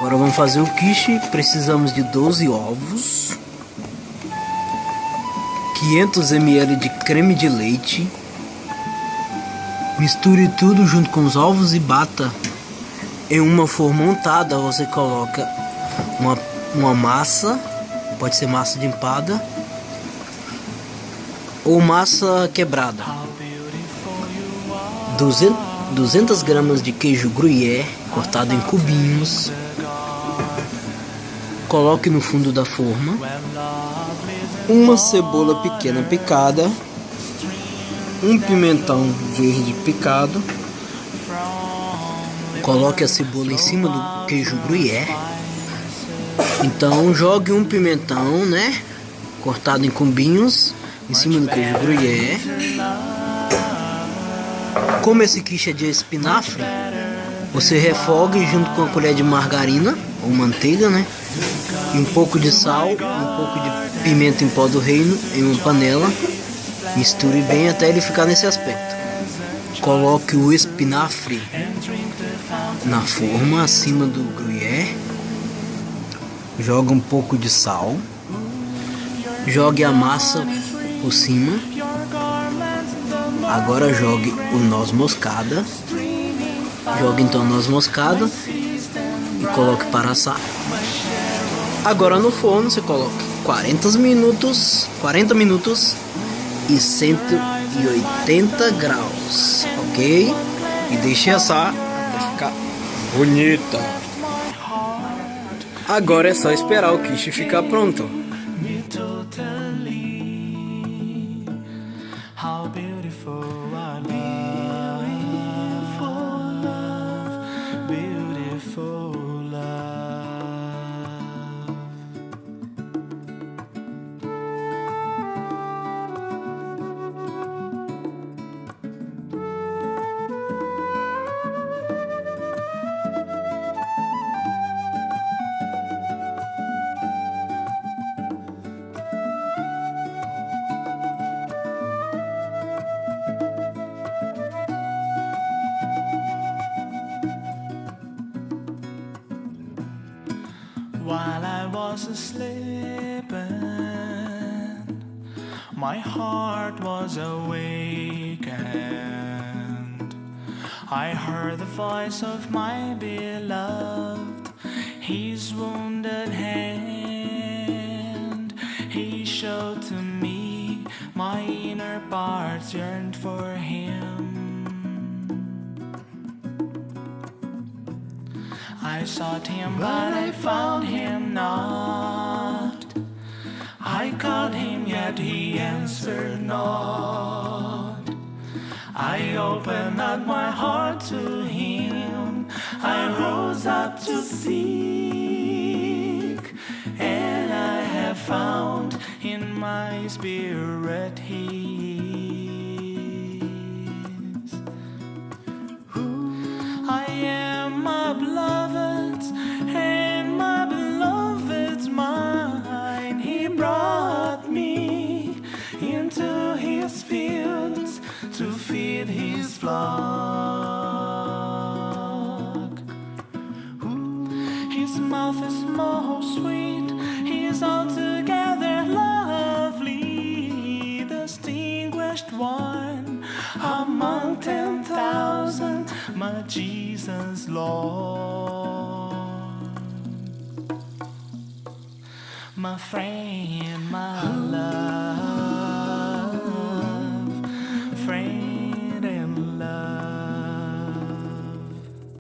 Agora vamos fazer o quiche. Precisamos de 12 ovos, 500 ml de creme de leite. Misture tudo junto com os ovos e bata. Em uma forma untada você coloca uma massa, pode ser massa de empada ou massa quebrada. 200 gramas de queijo gruyère cortado em cubinhos. Coloque no fundo da forma. Uma cebola pequena picada. Um pimentão verde picado. Coloque a cebola em cima do queijo gruyère. Então jogue um pimentão, né, cortado em cubinhos em cima do queijo gruyère. Como esse quiche é de espinafre, você refogue junto com a colher de margarina ou manteiga, né, e um pouco de sal, um pouco de pimenta em pó do reino em uma panela. Misture bem até ele ficar nesse aspecto. Coloque o espinafre na forma acima do gruyère. Joga um pouco de sal. Jogue a massa por cima. Agora jogue o noz moscada. Jogue então a noz moscada e coloque para assar. Agora no forno você coloque 40 minutos e 180 graus, ok? E deixe assar até ficar bonita. Agora é só esperar o quiche ficar pronto. While I was asleep, my heart was awakened. I heard the voice of my beloved, his wounded hand. He showed to me my inner parts yearned for him. I sought him, but I found him not. I called him, yet he answered not. I opened up my heart to him. I rose up to seek, and I have found in my spirit His. I am my beloved's, and my beloved's mine. He brought me into his fields to feed his flock. His mouth is most sweet, he is altogether lovely, distinguished one among 10,000, my Jesus Lord, my friend, my love.